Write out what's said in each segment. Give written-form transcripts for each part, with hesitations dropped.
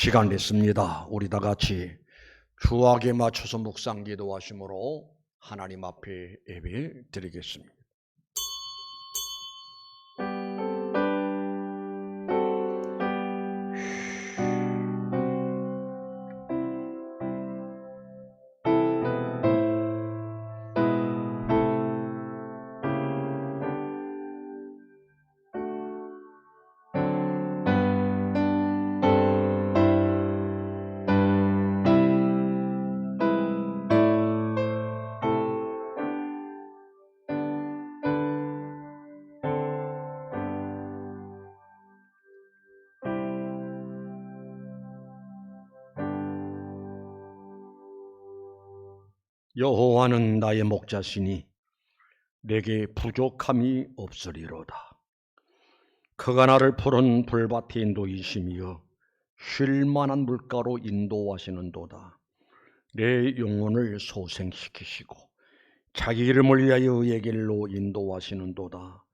시간 됐습니다. 우리 다 같이 주악에 맞춰서 묵상 기도하심으로 하나님 앞에 예배 드리겠습니다. 여호와는 나의 목자시니 내게 부족함이 없으리로다. 그가 나를 푸른 불밭에 인도이시며 쉴만한 물가로 인도하시는도다. 내 영혼을 소생시키시고 자기 이름을 위하여 의의 길로 인도하시는도다.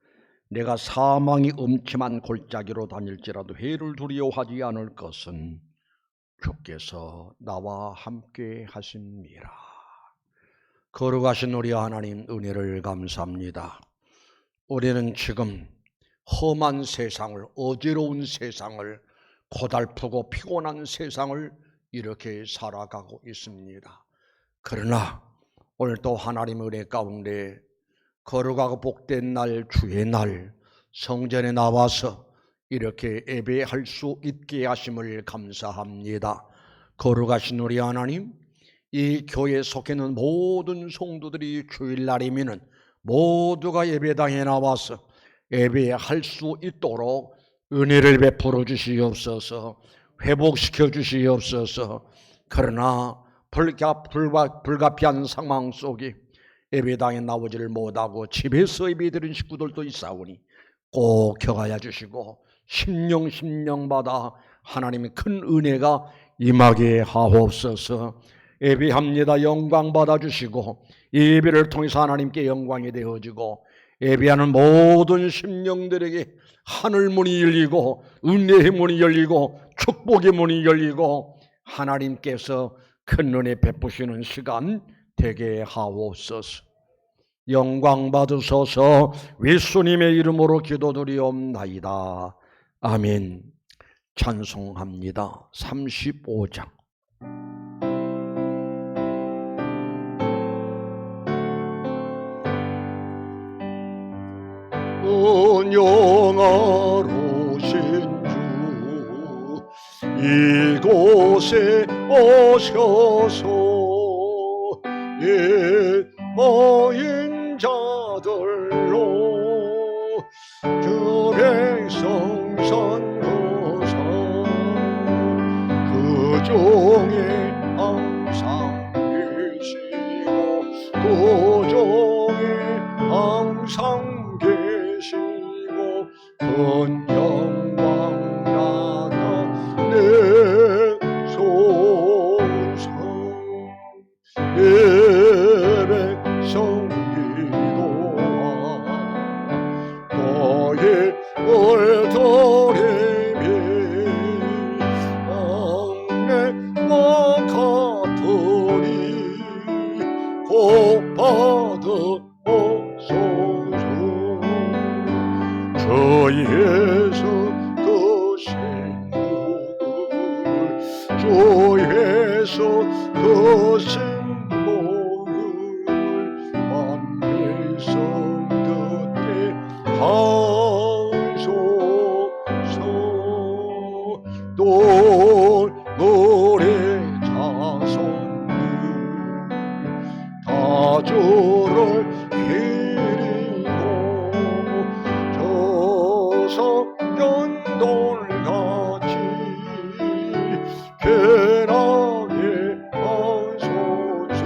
내가 사망이 음침한 골짜기로 다닐지라도 해를 두려워하지 않을 것은 주께서 나와 함께 하심이라. 거룩하신 우리 하나님, 은혜를 감사합니다. 우리는 지금 험한 세상을, 어지러운 세상을, 고달프고 피곤한 세상을 이렇게 살아가고 있습니다. 그러나 오늘도 하나님의 은혜 가운데 거룩하고 복된 날, 주의 날 성전에 나와서 이렇게 예배할 수 있게 하심을 감사합니다. 거룩하신 우리 하나님, 이 교회에 속해 있는 모든 성도들이 주일날이면 모두가 예배당에 나와서 예배할 수 있도록 은혜를 베풀어 주시옵소서. 회복시켜 주시옵소서. 그러나 불가피한 상황 속에 예배당에 나오지를 못하고 집에서 예배드린 식구들도 있사오니 꼭 격하여 주시고 심령받아 하나님의 큰 은혜가 임하게 하옵소서. 예배합니다. 영광 받아주시고 이 예배를 통해서 하나님께 영광이 되어지고 예배하는 모든 심령들에게 하늘문이 열리고 은혜의 문이 열리고 축복의 문이 열리고 하나님께서 큰 은혜 베푸시는 시간 되게 하옵소서. 영광 받으소서. 예수님의 이름으로 기도드리옵나이다. 아멘. 찬송합니다. 35장. 은영하로신 주 이곳에 오셔서 모인 자들로 주 백성 선거사 그 중에 항상 계시고 그 중에 항상 계시고 큰 영광 나타내소서. 내 백성 기도하 너의 얼더림이 악내와 같으니 복 받으옵소서. 주 예수 그 생목을 주 예수 그 생목을 만배성 곁에 하소서. 또 노래 자손들 다 주를 기리고 성견돌같이 편하게 하소서.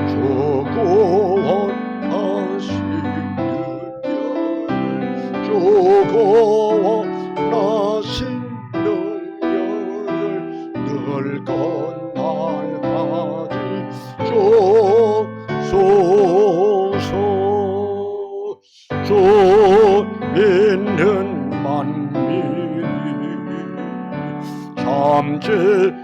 주 구원하시느냐 주 구원하시느냐 잠재체에서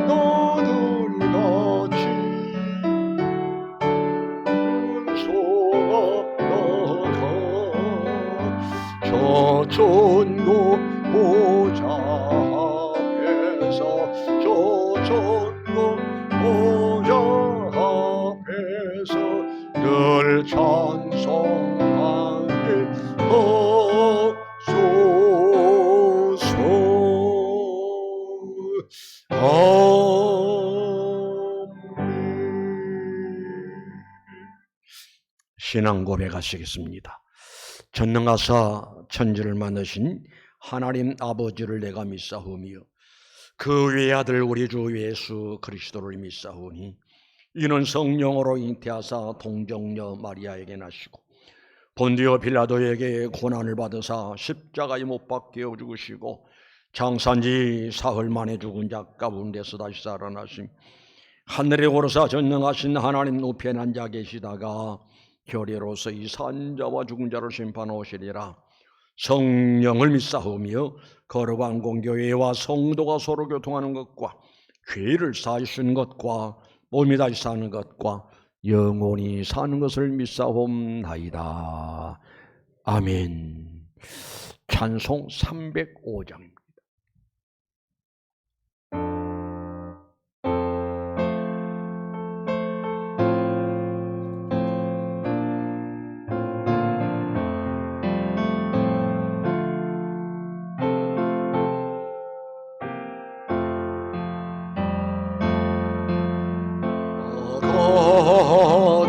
너들같이 쏘아나가 저 천국 보좌 앞에서 저 천국 보좌 앞에서 늘 찬송하게 하소서. 신앙 고백하시겠습니다. 전능하사 천지를 만드신 하나님 아버지를 내가 믿사오며 그 외아들 우리 주 예수 그리스도를 믿사오니 이는 성령으로 잉태하사 동정녀 마리아에게 나시고 본디오 빌라도에게 고난을 받으사 십자가에 못 박혀 죽으시고 장사한지 사흘 만에 죽은 자 가운데서 다시 살아나심 하늘에 오르사 전능하신 하나님 우편에 앉아 계시다가 결의로서 이 산자와 죽은 자를 심판하시리라. 성령을 믿사오며 거룩한 공교회와 성도가 서로 교통하는 것과 죄를 사하시는 것과 몸이 다시 사는 것과 영원히 사는 것을 믿사옵나이다. 아멘. 찬송 305장입니다.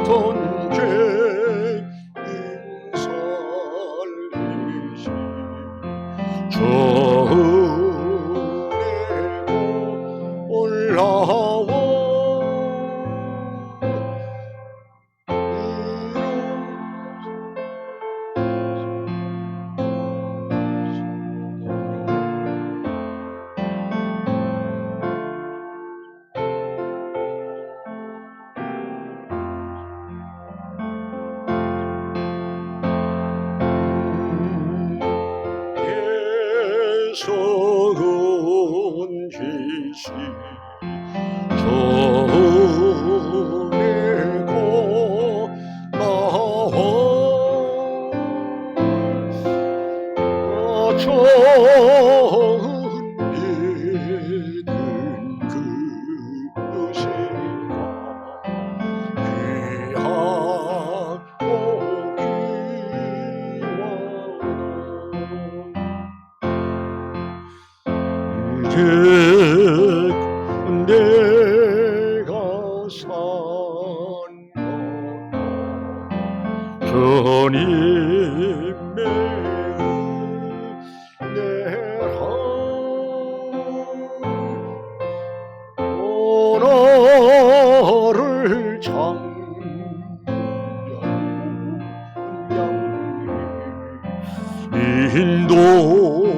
같은 죄인 살리시 저은혜로 올라와 속은 지시 저내고 나와 처음 믿은 그 시가 귀하고 내가 산 것 주님의 은혜라 오늘을 장렬 인도해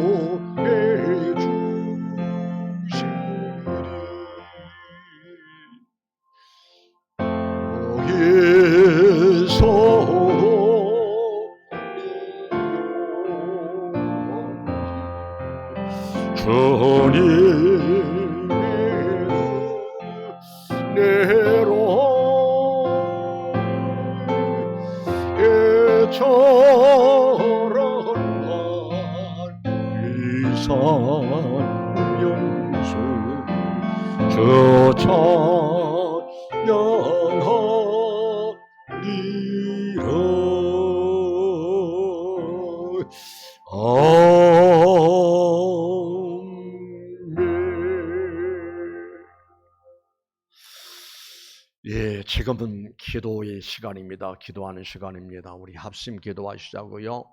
주님의 은혜로 애처럼 이산 연수 저 찬양하리라. 예, 지금은 기도의 시간입니다. 기도하는 시간입니다. 우리 합심 기도하시자고요.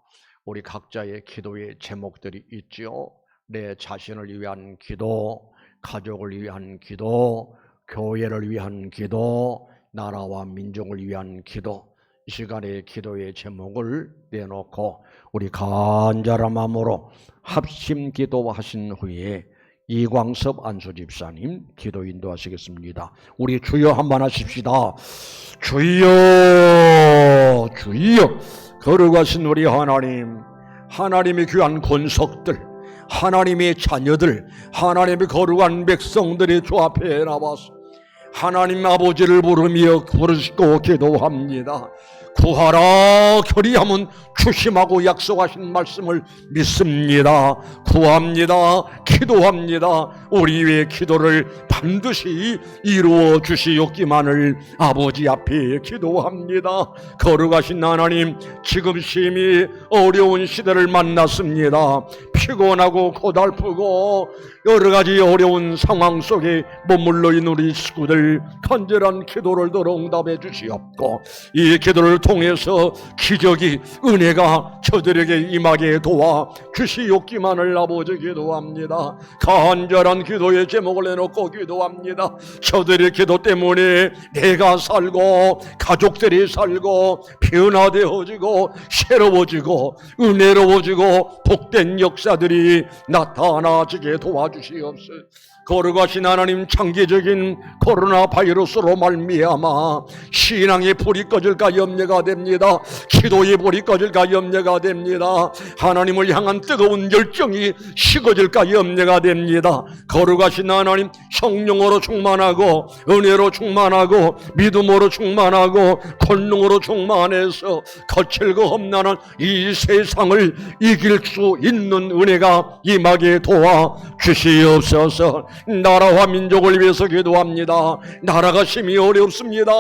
우리 각자의 기도의 제목들이 있죠. 내 자신을 위한 기도, 가족을 위한 기도, 교회를 위한 기도, 나라와 민족을 위한 기도. 이 시간에 기도의 제목을 내놓고 우리 간절한 마음으로 합심 기도하신 후에 이광섭 안수집사님 기도 인도하시겠습니다. 우리 주여 한번 하십시다. 주여 주여. 거룩하신 우리 하나님, 하나님의 귀한 권속들, 하나님의 자녀들, 하나님의 거룩한 백성들이 주 앞에 나와서 하나님 아버지를 부르시고 기도합니다. 구하라 그리하면 주심하고 약속하신 말씀을 믿습니다. 구합니다. 기도합니다. 우리의 기도를 반드시 이루어 주시옵기만을 아버지 앞에 기도합니다. 거룩하신 하나님, 지금 심히 어려운 시대를 만났습니다. 피곤하고 고달프고 여러 가지 어려운 상황 속에 머물러 있는 우리 식구들 간절한 기도를 들어 응답해 주시옵고, 이 기도를 통해서 기적이, 은혜가 저들에게 임하게 도와 주시옵기만을 아버지 기도합니다. 간절한 기도의 제목을 내놓고 기도합니다. 저들의 기도 때문에 내가 살고 가족들이 살고 변화되어지고 새로워지고 은혜로워지고 복된 역사들이 나타나지게 도와주시옵소서. 거룩하신 하나님, 장기적인 코로나 바이러스로 말미암아 신앙의 불이 꺼질까 염려가 됩니다. 기도의 불이 꺼질까 염려가 됩니다. 하나님을 향한 뜨거운 열정이 식어질까 염려가 됩니다. 거룩하신 하나님, 성령으로 충만하고 은혜로 충만하고 믿음으로 충만하고 권능으로 충만해서 거칠고 험난한 이 세상을 이길 수 있는 은혜가 임하게 도와 주시옵소서. 나라와 민족을 위해서 기도합니다. 나라가 심히 어렵습니다.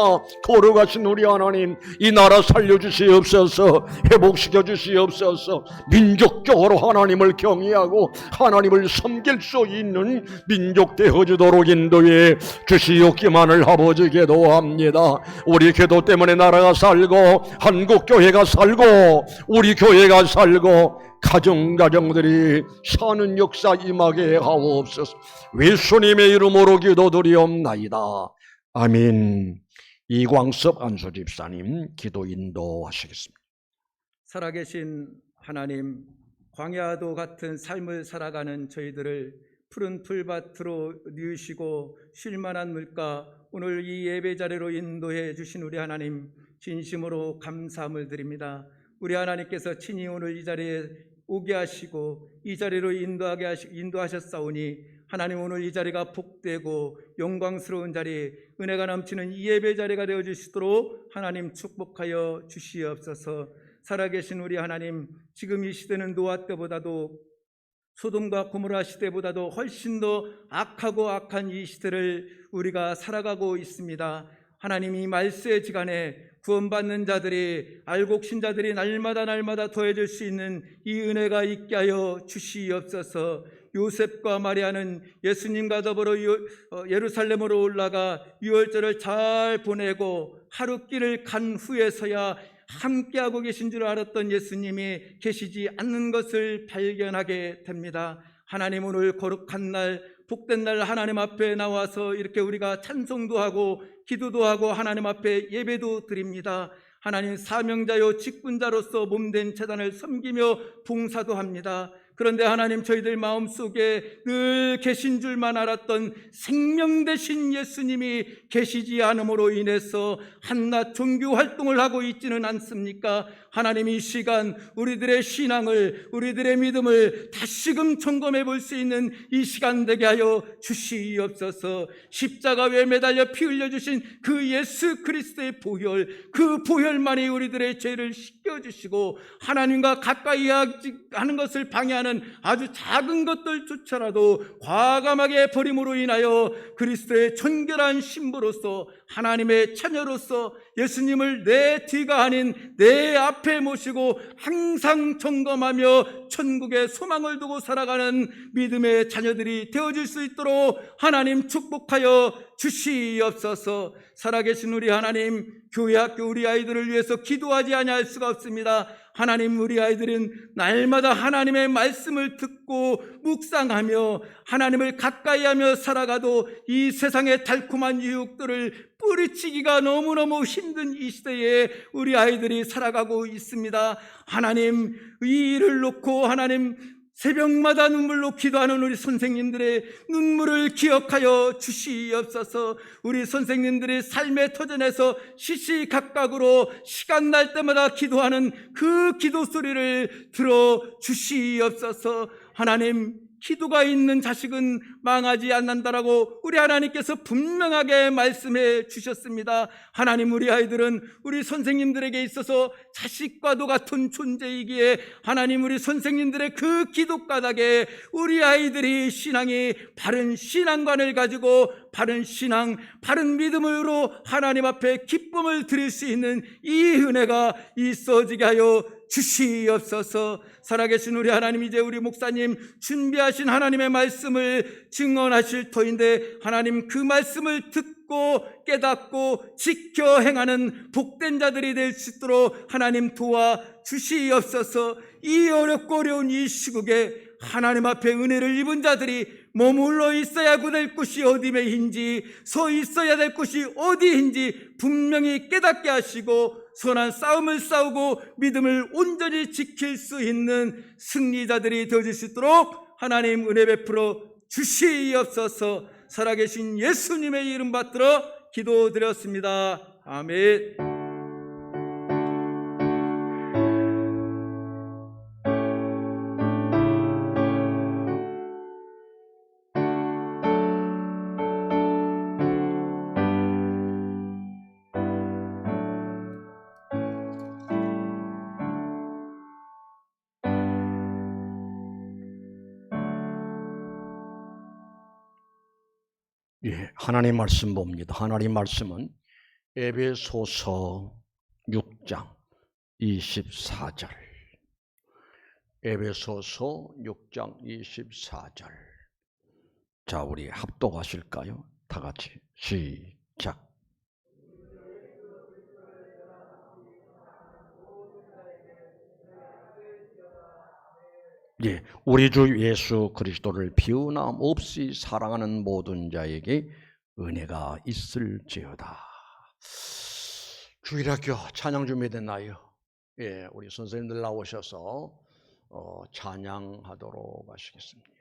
거룩하신 우리 하나님, 이 나라 살려주시옵소서. 회복시켜 주시옵소서. 민족적으로 하나님을 경외하고 하나님을 섬길 수 있는 민족 되어지도록 인도해 주시옵기만을 아버지 기도합니다. 우리 기도 때문에 나라가 살고 한국교회가 살고 우리 교회가 살고 가정들이 사는 역사 임하게 하옵소서. 예수님의 이름으로 기도드리옵나이다. 아멘. 이광섭 안수집사님 기도 인도하시겠습니다. 살아계신 하나님, 광야도 같은 삶을 살아가는 저희들을 푸른 풀밭으로 누이시고 쉴만한 물가, 오늘 이 예배 자리로 인도해 주신 우리 하나님, 진심으로 감사함을 드립니다. 우리 하나님께서 친히 오늘 이 자리에 오게 하시고 이 자리로 인도하셨사오니 하나님, 오늘 이 자리가 복되고 영광스러운 자리, 은혜가 넘치는 이 예배 자리가 되어 주시도록 하나님 축복하여 주시옵소서. 살아계신 우리 하나님, 지금 이 시대는 노아 때보다도 소돔과 고모라 시대보다도 훨씬 더 악하고 악한 이 시대를 우리가 살아가고 있습니다. 하나님, 이 말세지간에 구원받는 자들이, 알곡신 자들이 날마다 더해질 수 있는 이 은혜가 있게 하여 주시옵소서. 요셉과 마리아는 예수님과 더불어 예루살렘으로 올라가 유월절을 잘 보내고 하루 길을 간 후에서야 함께하고 계신 줄 알았던 예수님이 계시지 않는 것을 발견하게 됩니다. 하나님, 오늘 거룩한 날, 복된 날 하나님 앞에 나와서 이렇게 우리가 찬송도 하고 기도도 하고 하나님 앞에 예배도 드립니다. 하나님, 사명자요 직분자로서 몸된 재단을 섬기며 봉사도 합니다. 그런데 하나님, 저희들 마음속에 늘 계신 줄만 알았던 생명 되신 예수님이 계시지 않음으로 인해서 한낱 종교 활동을 하고 있지는 않습니까? 하나님, 이 시간 우리들의 신앙을, 우리들의 믿음을 다시금 점검해 볼 수 있는 이 시간 되게 하여 주시옵소서. 십자가에 매달려 피 흘려주신 그 예수 그리스도의 보혈, 그 보혈만이 우리들의 죄를 씻겨주시고 하나님과 가까이 하는 것을 방해하는 아주 작은 것들조차라도 과감하게 버림으로 인하여 그리스도의 정결한 신부로서, 하나님의 처녀로서 예수님을 내 뒤가 아닌 내 앞에 모시고 항상 점검하며 천국의 소망을 두고 살아가는 믿음의 자녀들이 되어질 수 있도록 하나님 축복하여 주시옵소서. 살아계신 우리 하나님, 교회 학교 우리 아이들을 위해서 기도하지 아니할 수가 없습니다. 하나님, 우리 아이들은 날마다 하나님의 말씀을 듣고 묵상하며 하나님을 가까이하며 살아가도 이 세상의 달콤한 유혹들을 뿌리치기가 너무너무 힘든 이 시대에 우리 아이들이 살아가고 있습니다. 하나님, 이 일을 놓고 하나님 새벽마다 눈물로 기도하는 우리 선생님들의 눈물을 기억하여 주시옵소서. 우리 선생님들의 삶의 터전에서 시시각각으로 시간 날 때마다 기도하는 그 기도 소리를 들어 주시옵소서. 하나님, 기도가 있는 자식은 망하지 않는다라고 우리 하나님께서 분명하게 말씀해 주셨습니다. 하나님, 우리 아이들은 우리 선생님들에게 있어서 자식과도 같은 존재이기에 하나님, 우리 선생님들의 그 기도 까닭에 우리 아이들이 신앙이 바른 신앙관을 가지고 바른 신앙, 바른 믿음으로 하나님 앞에 기쁨을 드릴 수 있는 이 은혜가 있어지게 하여 주시옵소서. 살아계신 우리 하나님, 이제 우리 목사님 준비하신 하나님의 말씀을 증언하실 터인데 하나님, 그 말씀을 듣고 깨닫고 지켜 행하는 복된 자들이 될 수 있도록 하나님 도와 주시옵소서. 이 어렵고 어려운 이 시국에 하나님 앞에 은혜를 입은 자들이 머물러 있어야 될 곳이 어디매인지, 서 있어야 될 곳이 어디인지 분명히 깨닫게 하시고 선한 싸움을 싸우고 믿음을 온전히 지킬 수 있는 승리자들이 되어질 수 있도록 하나님 은혜 베풀어 주시옵소서. 살아계신 예수님의 이름 받들어 기도드렸습니다. 아멘. 예, 하나님 말씀 봅니다. 하나님 말씀은 에베소서 6장 24절. 에베소서 6장 24절. 자, 우리 합독하실까요? 다 같이 시작. 예, 우리 주 예수 그리스도를 비운함 없이 사랑하는 모든 자에게 은혜가 있을지어다. 주일학교 찬양 준비됐나요? 예, 우리 선생님들 나오셔서 찬양하도록 하시겠습니다.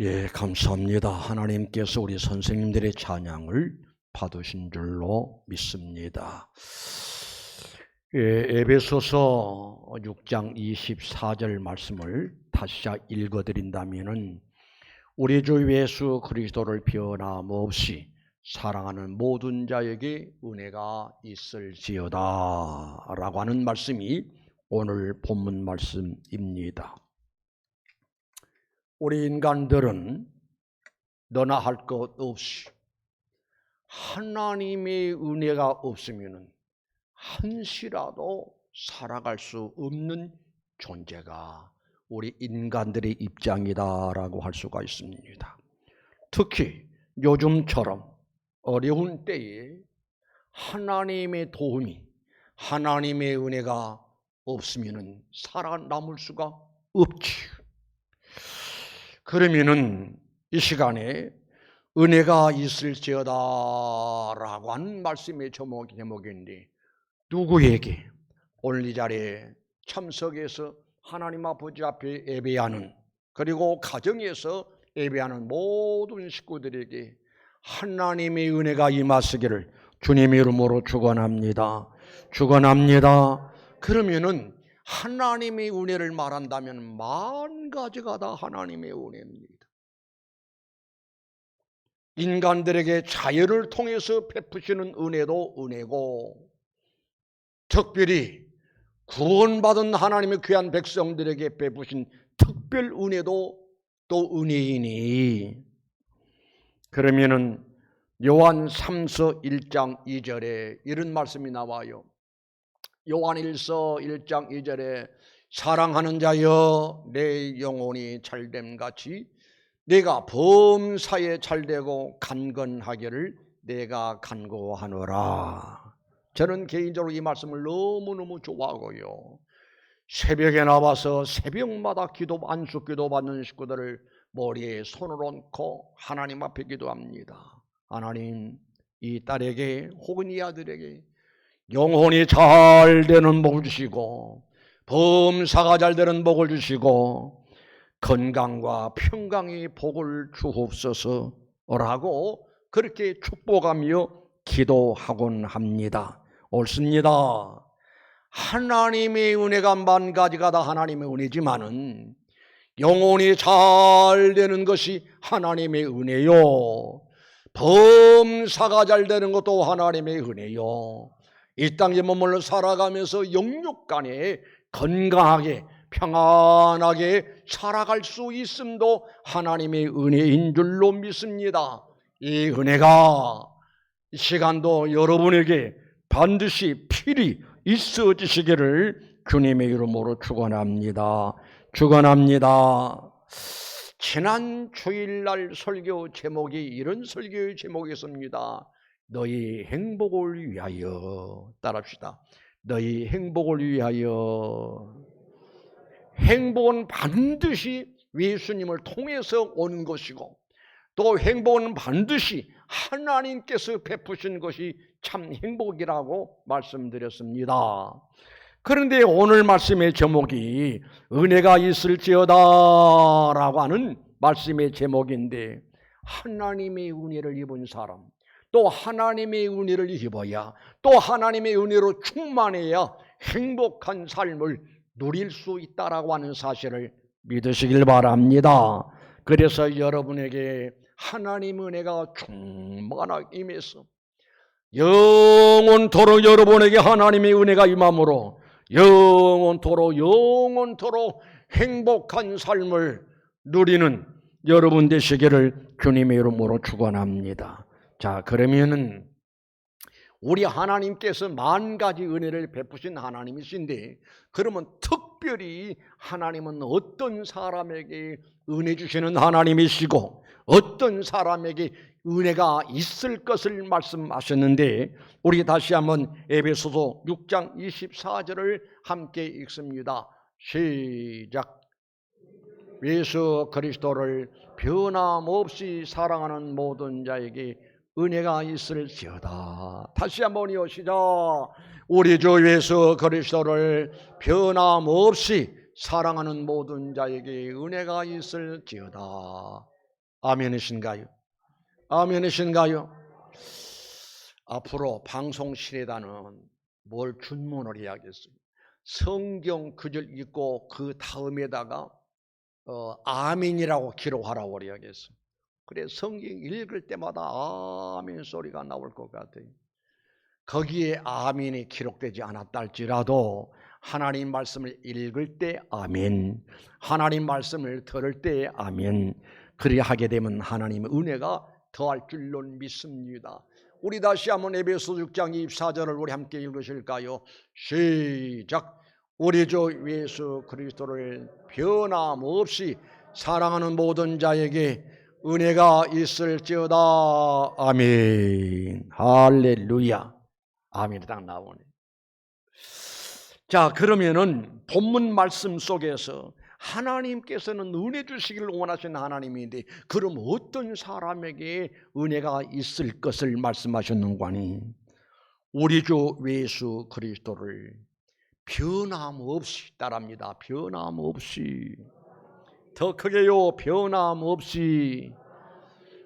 예, 감사합니다. 하나님께서 우리 선생님들의 찬양을 받으신 줄로 믿습니다. 예, 에베소서 6장 24절 말씀을 다시 읽어드린다면은 우리 주 예수 그리스도를 변함없이 사랑하는 모든 자에게 은혜가 있을지어다 라고 하는 말씀이 오늘 본문 말씀입니다. 우리 인간들은 너나 할 것 없이 하나님의 은혜가 없으면 한시라도 살아갈 수 없는 존재가 우리 인간들의 입장이다라고 할 수가 있습니다. 특히 요즘처럼 어려운 때에 하나님의 도움이, 하나님의 은혜가 없으면 살아남을 수가 없지. 그러면은 이 시간에 은혜가 있을지어다라고 하는 말씀의 제목인데 누구에게 오늘 이 자리에 참석해서 하나님 아버지 앞에 예배하는, 그리고 가정에서 예배하는 모든 식구들에게 하나님의 은혜가 임하시기를 주님의 이름으로 축원합니다. 축원합니다. 그러면은 하나님의 은혜를 말한다면 만 가지가 다 하나님의 은혜입니다. 인간들에게 자연을 통해서 베푸시는 은혜도 은혜고, 특별히 구원받은 하나님의 귀한 백성들에게 베푸신 특별 은혜도 또 은혜이니, 그러면은 요한 3서 1장 2절에 이런 말씀이 나와요. 요한 1서 1장 2절에 사랑하는 자여 내 영혼이 잘됨 같이 내가 범사에 잘되고 간건하기를 내가 간구하노라. 저는 개인적으로 이 말씀을 너무너무 좋아하고요. 새벽에 나와서 새벽마다 안수 기도 받는 식구들을 머리에 손을 얹고 하나님 앞에 기도합니다. 하나님, 이 딸에게 혹은 이 아들에게 영혼이 잘 되는 복을 주시고 범사가 잘 되는 복을 주시고 건강과 평강의 복을 주옵소서라고 그렇게 축복하며 기도하곤 합니다. 옳습니다. 하나님의 은혜가 만 가지가 다 하나님의 은혜지만은 영혼이 잘 되는 것이 하나님의 은혜요, 범사가 잘 되는 것도 하나님의 은혜요, 이 땅에 머물러 살아가면서 영육 간에 건강하게 평안하게 살아갈 수 있음도 하나님의 은혜인 줄로 믿습니다. 이 은혜가 이 시간도 여러분에게 반드시 필히 있어지시기를 주님의 이름으로 축원합니다. 축원합니다. 지난 주일날 설교 제목이 이런 설교의 제목이었습니다. 너희 행복을 위하여. 따라합시다. 너희 행복을 위하여. 행복은 반드시 예수님을 통해서 오는 것이고, 또 행복은 반드시 하나님께서 베푸신 것이 참 행복이라고 말씀드렸습니다. 그런데 오늘 말씀의 제목이 은혜가 있을지어다 라고 하는 말씀의 제목인데, 하나님의 은혜를 입은 사람, 또 하나님의 은혜를 입어야, 또 하나님의 은혜로 충만해야 행복한 삶을 누릴 수 있다라고 하는 사실을 믿으시길 바랍니다. 그래서 여러분에게 하나님의 은혜가 충만하게 임해서 영원토록 여러분에게 하나님의 은혜가 임함으로 영원토록 행복한 삶을 누리는 여러분 되시기를 주님의 이름으로 축원합니다. 자, 그러면은 우리 하나님께서 만 가지 은혜를 베푸신 하나님이신데, 그러면 특별히 하나님은 어떤 사람에게 은혜 주시는 하나님이시고 어떤 사람에게 은혜가 있을 것을 말씀하셨는데, 우리 다시 한번 에베소서 6장 24절을 함께 읽습니다. 시작. 예수 그리스도를 변함없이 사랑하는 모든 자에게 은혜가 있을지어다. 다시 한번요, 시작. 우리 주 예수 그리스도를 변함없이 사랑하는 모든 자에게 은혜가 있을지어다. 아멘이신가요? 아멘이신가요? 앞으로 방송실에다는 뭘 준문을 해야겠어요. 성경 구절 읽고 그 다음에다가 아멘이라고 기록하라고 그래야겠어요. 그래 성경 읽을 때마다 아멘 소리가 나올 것 같아요. 거기에 아멘이 기록되지 않았다 할지라도 하나님 말씀을 읽을 때 아멘, 하나님 말씀을 들을 때 아멘, 그리 하게 되면 하나님의 은혜가 더할 줄로 믿습니다. 우리 다시 한번 에베소 6장 24절을 우리 함께 읽으실까요? 시작. 우리 주 예수 그리스도를 변함없이 사랑하는 모든 자에게 은혜가 있을지어다. 아멘. 할렐루야. 아멘이 딱 나오네. 자, 그러면은 본문 말씀 속에서 하나님께서는 은혜 주시기를 원하시는 하나님인데, 그럼 어떤 사람에게 은혜가 있을 것을 말씀하셨는가니? 우리 주 예수 그리스도를 변함없이 따릅니다. 변함없이. 더 크게요. 변함없이.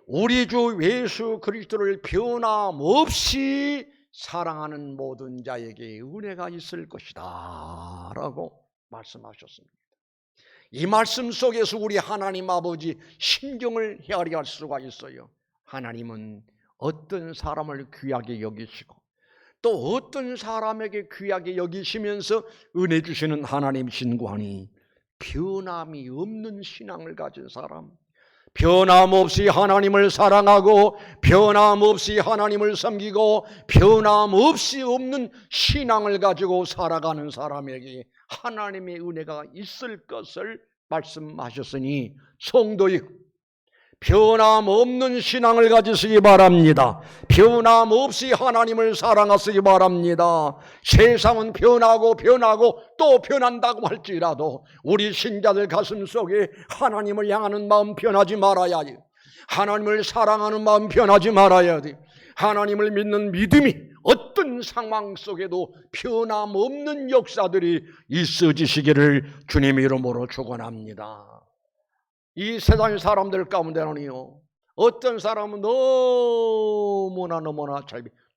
우리 주 예수 그리스도를 변함없이 사랑하는 모든 자에게 은혜가 있을 것이다 라고 말씀하셨습니다. 이 말씀 속에서 우리 하나님 아버지 심정을 헤아려 할 수가 있어요. 하나님은 어떤 사람을 귀하게 여기시고 또 어떤 사람에게 귀하게 여기시면서 은혜 주시는 하나님이신고 하니, 변함이 없는 신앙을 가진 사람, 변함없이 하나님을 사랑하고 변함없이 하나님을 섬기고 변함없이 없는 신앙을 가지고 살아가는 사람에게 하나님의 은혜가 있을 것을 말씀하셨으니, 성도의 변함없는 신앙을 가지시기 바랍니다. 변함없이 하나님을 사랑하시기 바랍니다. 세상은 변하고 또 변한다고 할지라도 우리 신자들 가슴 속에 하나님을 향하는 마음 변하지 말아야 해요. 하나님을 사랑하는 마음 변하지 말아야 돼요. 하나님을 믿는 믿음이 어떤 상황 속에도 변함없는 역사들이 있어지시기를 주님의 이름으로 축원합니다. 이 세상의 사람들 가운데는요, 어떤 사람은 너무나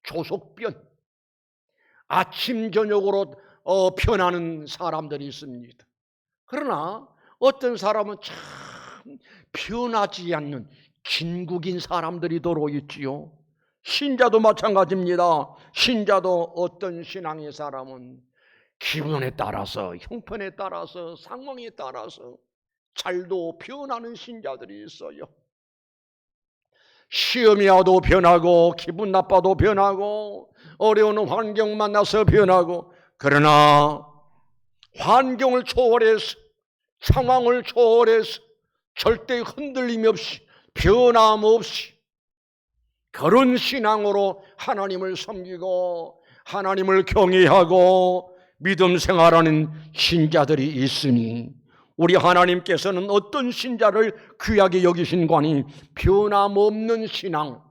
조속변, 아침 저녁으로 변하는 사람들이 있습니다. 그러나 어떤 사람은 참 변하지 않는 진국인 사람들이 도로 있지요. 신자도 마찬가지입니다. 신자도 어떤 신앙의 사람은 기분에 따라서, 형편에 따라서, 상황에 따라서 잘도 변하는 신자들이 있어요. 시험이 와도 변하고, 기분 나빠도 변하고, 어려운 환경 만나서 변하고, 그러나 환경을 초월해서, 상황을 초월해서 절대 흔들림 없이, 변함없이 그런 신앙으로 하나님을 섬기고 하나님을 경외하고 믿음 생활하는 신자들이 있으니, 우리 하나님께서는 어떤 신자를 귀하게 여기신거니, 변함없는 신앙,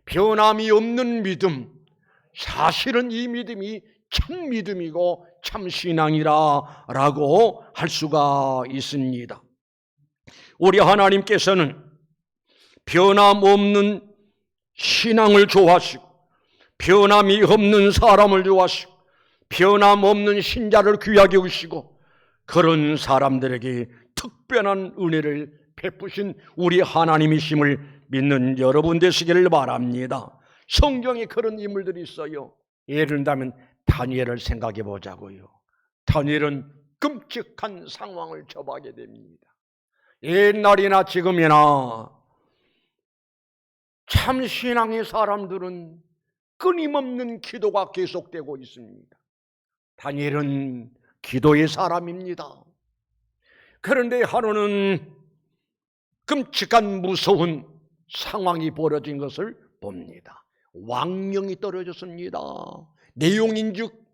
변함이 없는 믿음, 사실은 이 믿음이 참 믿음이고 참 신앙이라 라고 할 수가 있습니다. 우리 하나님께서는 변함없는 신앙을 좋아하시고 변함이 없는 사람을 좋아하시고 변함없는 신자를 귀하게 여기시고 그런 사람들에게 특별한 은혜를 베푸신 우리 하나님이심을 믿는 여러분 되시기를 바랍니다. 성경에 그런 인물들이 있어요. 예를 들면 다니엘을 생각해 보자고요. 다니엘은 끔찍한 상황을 접하게 됩니다. 옛날이나 지금이나 참 신앙의 사람들은 끊임없는 기도가 계속되고 있습니다. 다니엘은 기도의 사람입니다. 그런데 하루는 끔찍한 무서운 상황이 벌어진 것을 봅니다. 왕명이 떨어졌습니다. 내용인즉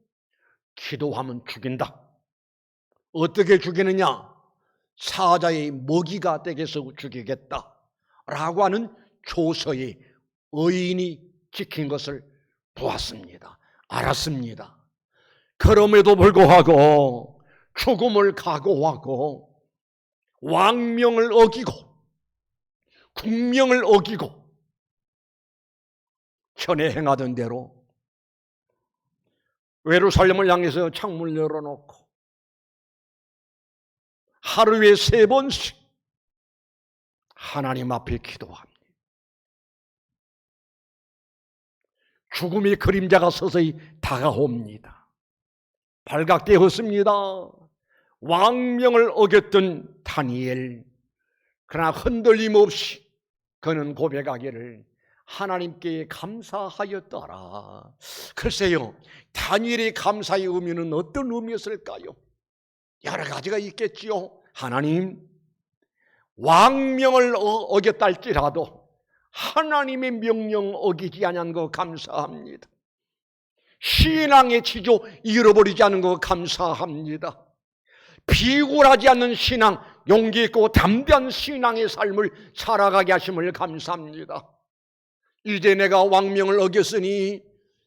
기도하면 죽인다. 어떻게 죽이느냐? 사자의 먹이가 되게서 죽이겠다라고 하는 조서에 의인이 찍힌 것을 보았습니다. 알았습니다. 그럼에도 불구하고 죽음을 각오하고 왕명을 어기고 국명을 어기고 전에 행하던 대로 예루살렘을 향해서 창문을 열어놓고 하루에 3번씩 하나님 앞에 기도합니다. 죽음의 그림자가 서서히 다가옵니다. 발갛게 헛습니다. 왕명을 어겼던 다니엘, 그러나 흔들림 없이 그는 고백하기를 하나님께 감사하였더라. 글쎄요, 다니엘의 감사의 의미는 어떤 의미였을까요? 여러 가지가 있겠지요. 하나님, 왕명을 어겼다 할지라도 하나님의 명령 어기지 않은 거 감사합니다. 신앙의 지조 잃어버리지 않은 거 감사합니다. 비굴하지 않는 신앙, 용기 있고 담대한 신앙의 삶을 살아가게 하심을 감사합니다. 이제 내가 왕명을 어겼으니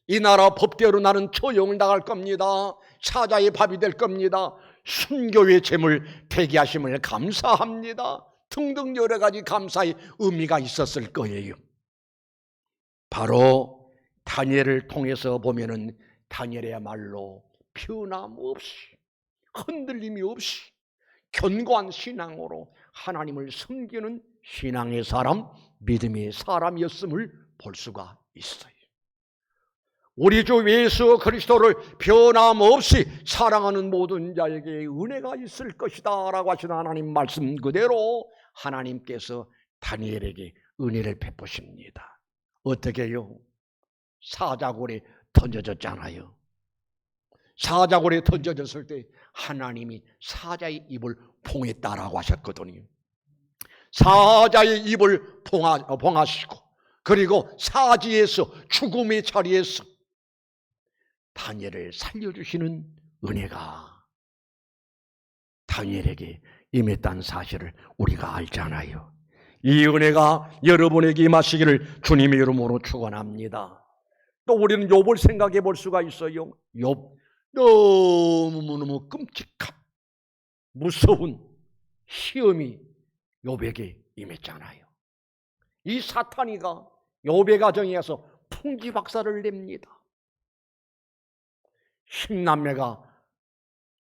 이 나라 법대로 나는 처형을 나갈 겁니다. 사자의 밥이 될 겁니다. 순교의 재물 되게 하심을 감사합니다. 등등 여러 가지 감사의 의미가 있었을 거예요. 바로 다니엘을 통해서 보면은 다니엘이야말로 변함없이 흔들림이 없이 견고한 신앙으로 하나님을 섬기는 신앙의 사람, 믿음의 사람이었음을 볼 수가 있어요. 우리 주 예수 그리스도를 변함없이 사랑하는 모든 자에게 은혜가 있을 것이다 라고 하시는 하나님 말씀 그대로 하나님께서 다니엘에게 은혜를 베푸십니다. 어떻게 해요? 사자굴에 던져졌잖아요. 사자굴에 던져졌을 때 하나님이 사자의 입을 봉했다라고 하셨거든요. 사자의 입을 봉하시고 그리고 사지에서 죽음의 자리에서 다니엘을 살려주시는 은혜가 다니엘에게 임했다는 사실을 우리가 알잖아요. 이 은혜가 여러분에게 임하시기를 주님의 이름으로 축원합니다. 또 우리는 욥을 생각해 볼 수가 있어요. 욥 너무너무 끔찍한 무서운 시험이 욥에게 임했잖아요. 이 사탄이가 욥의 가정에 와서 풍지박살을 냅니다. 10남매가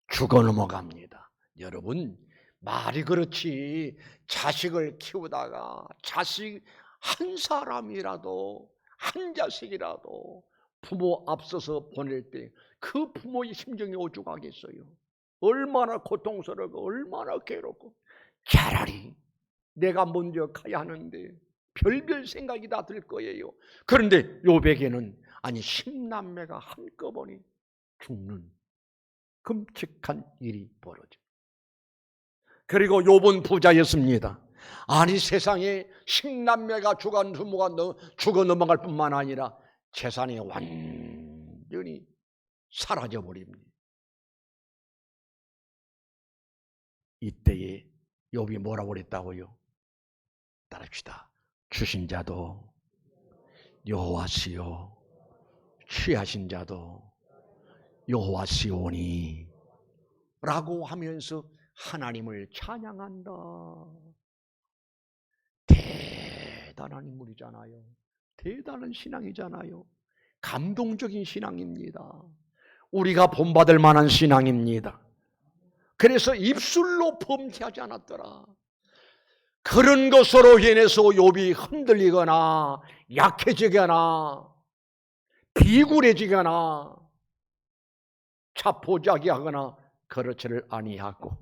죽어 넘어갑니다. 여러분, 말이 그렇지 자식을 키우다가 자식 한 사람이라도 한 자식이라도 부모 앞서서 보낼 때 그 부모의 심정이 오죽하겠어요. 얼마나 고통스럽고 얼마나 괴롭고 차라리 내가 먼저 가야 하는데 별별 생각이 다 들 거예요. 그런데 욥에게는 아니 10남매가 한꺼번에 죽는 끔찍한 일이 벌어져. 그리고 욥은 부자였습니다. 아니 세상에 10남매가 죽어 넘어갈 뿐만 아니라 재산이 완전히 사라져버립니다. 이때에 욥이 뭐라고 그랬다고요? 따릅시다. 주신 자도 여호와시요 취하신 자도 여호와시오니 라고 하면서 하나님을 찬양한다. 대단한 인물이잖아요. 대단한 신앙이잖아요. 감동적인 신앙입니다. 우리가 본받을 만한 신앙입니다. 그래서 입술로 범죄하지 않았더라. 그런 것으로 인해서 욥이 흔들리거나 약해지거나 비굴해지거나 자포자기하거나 그렇지를 아니하고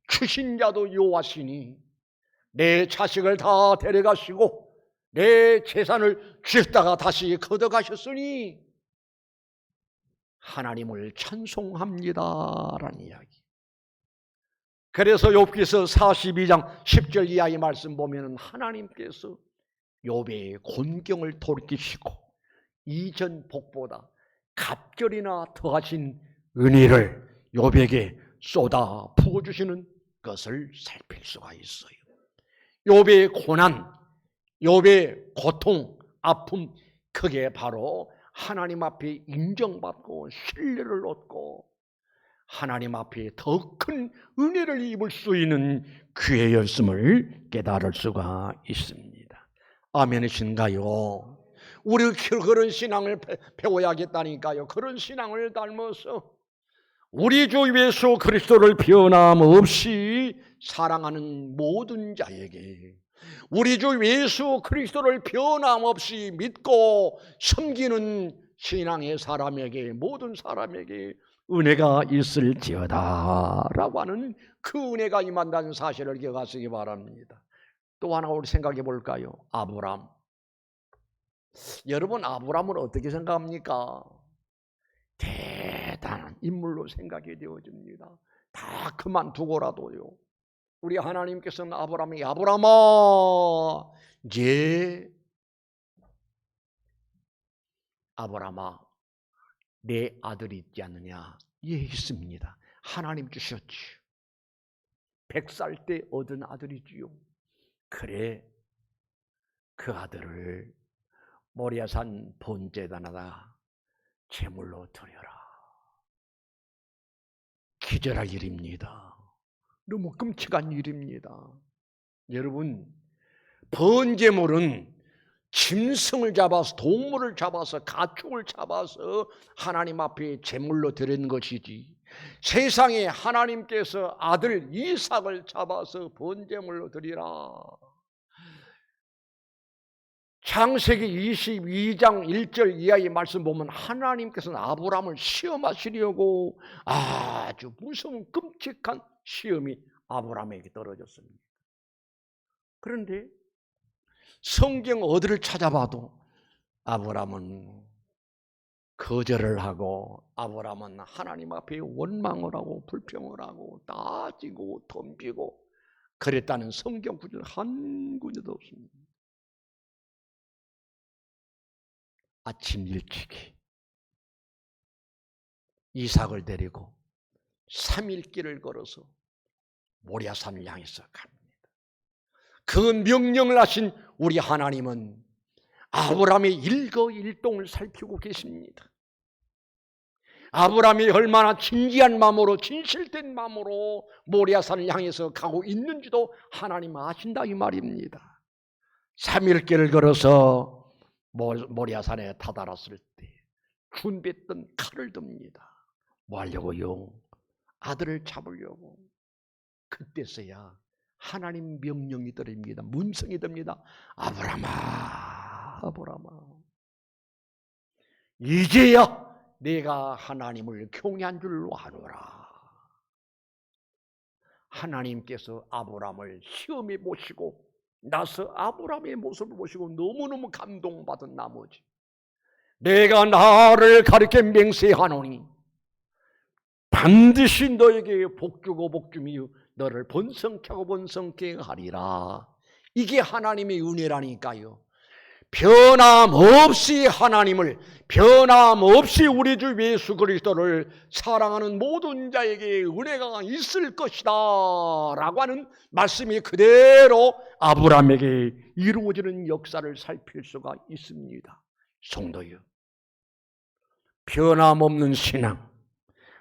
주신 자도 여호와시니 내 자식을 다 데려가시고 내 재산을 주셨다가 다시 걷어가셨으니 하나님을 찬송합니다라는 이야기. 그래서 욥기서 42장 10절 이하의 말씀 보면 하나님께서 욥의 곤경을 돌이키시고 이전 복보다 갑절이나 더하신 은혜를 욥에게 쏟아 부어주시는 것을 살필 수가 있어요. 욥의 고난, 욥의 고통, 아픔, 그게 바로 하나님 앞에 인정받고 신뢰를 얻고 하나님 앞에 더 큰 은혜를 입을 수 있는 기회였음을 깨달을 수가 있습니다. 아멘이신가요? 우리 그런 신앙을 배워야겠다니까요. 그런 신앙을 닮아서 우리 주 예수 그리스도를 변함없이 사랑하는 모든 자에게, 우리 주 예수 그리스도를 변함없이 믿고 섬기는 신앙의 사람에게, 모든 사람에게 은혜가 있을지어다 라고 하는 그 은혜가 임한다는 사실을 기억하시기 바랍니다. 또 하나 우리 생각해 볼까요? 아브람. 여러분, 아브람을 어떻게 생각합니까? 대단한 인물로 생각이 되어집니다. 다 그만두고라도요, 우리 하나님께서는 아브람에게, 아브람아, 아브람아, 내 아들이 있지 않느냐? 예, 있습니다. 하나님 주셨지. 100살 때 얻은 아들이지요. 그래, 그 아들을 모리아산 번제단에다 제물로 드려라. 기절할 일입니다. 너무 끔찍한 일입니다. 여러분, 번제물은 짐승을 잡아서, 동물을 잡아서, 가축을 잡아서 하나님 앞에 제물로 드리는 것이지, 세상에 하나님께서 아들 이삭을 잡아서 번제물로 드리라. 창세기 22장 1절 이하의 말씀 보면 하나님께서는 아브람을 시험하시려고 아주 무서운 끔찍한 시험이 아브람에게 떨어졌습니다. 그런데 성경 어디를 찾아봐도 아브람은 거절을 하고, 아브람은 하나님 앞에 원망을 하고 불평을 하고 따지고 덤비고 그랬다는 성경 구절 한 군데도 없습니다. 아침 일찍이 이삭을 데리고 3일 길을 걸어서 모리아산을 향해서 갑니다. 그 명령을 하신 우리 하나님은 아브람의 일거일동을 살피고 계십니다. 아브람이 얼마나 진지한 마음으로, 진실된 마음으로 모리아산을 향해서 가고 있는지도 하나님 아신다 이 말입니다. 3일 길을 걸어서 모리아산에 다다랐을 때 준비했던 칼을 듭니다. 뭐 하려고요? 아들을 잡으려고. 그때서야 하나님 명령이 드립니다. 문성이 됩니다. 아브라마, 아브라마, 이제야 내가 하나님을 경외한 줄로 아노라. 하나님께서 아브람을 시험해 보시고 나서 아브람의 모습을 보시고 너무너무 감동받은 나머지, 내가 나를 가리켜 맹세하노니 반드시 너에게 복주고 복주며 너를 번성케 하고 번성케 하리라. 이게 하나님의 은혜라니까요. 변함없이 하나님을, 변함없이 우리 주 예수 그리스도를 사랑하는 모든 자에게 은혜가 있을 것이다 라고 하는 말씀이 그대로 아브람에게 이루어지는 역사를 살필 수가 있습니다. 성도여, 변함없는 신앙,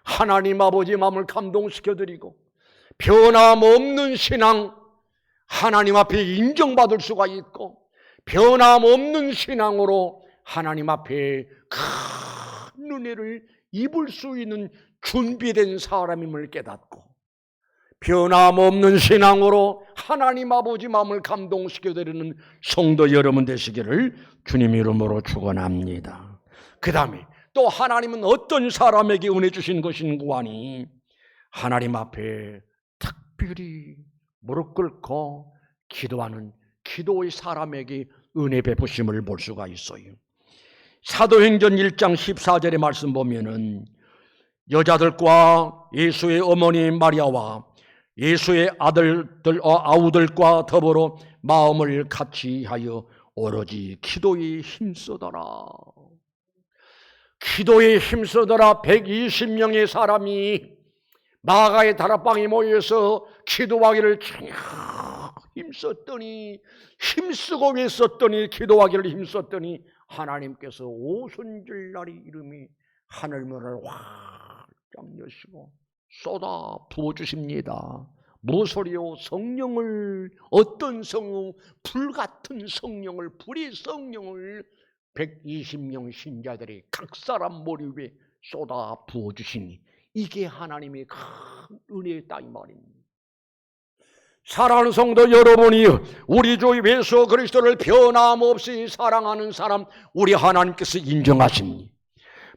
하나님 아버지 마음을 감동시켜드리고 변함없는 신앙, 하나님 앞에 인정받을 수가 있고 변함없는 신앙으로 하나님 앞에 큰 은혜를 입을 수 있는 준비된 사람임을 깨닫고, 변함없는 신앙으로 하나님 아버지 마음을 감동시켜드리는 성도 여러분 되시기를 주님 이름으로 축원합니다. 그 다음에 또 하나님은 어떤 사람에게 은혜 주신 것인고 하니, 하나님 앞에 특별히 무릎 꿇고 기도하는 기도의 사람에게 은혜 베푸심을 볼 수가 있어요. 사도행전 1장 14절의 말씀 보면은 여자들과 예수의 어머니 마리아와 예수의 아우들과 더불어 마음을 같이 하여 오로지 기도에 힘쓰더라. 기도에 힘쓰더라. 120명의 사람이 마가의 다락방에 모여서 기도하기를 힘쓰고 있었더니 기도하기를 힘썼더니 하나님께서 오순절날이 이름이 하늘문을 활짝 여시고 쏟아 부어주십니다. 무소리요? 성령을, 어떤 성령? 불같은 성령을, 불의 성령을 120명 신자들이 각 사람 머리 위에 쏟아 부어주시니 이게 하나님의 큰 은혜다 이 말입니다. 사랑하는 성도 여러분이 우리 주 예수 그리스도를 변함없이 사랑하는 사람 우리 하나님께서 인정하십니다.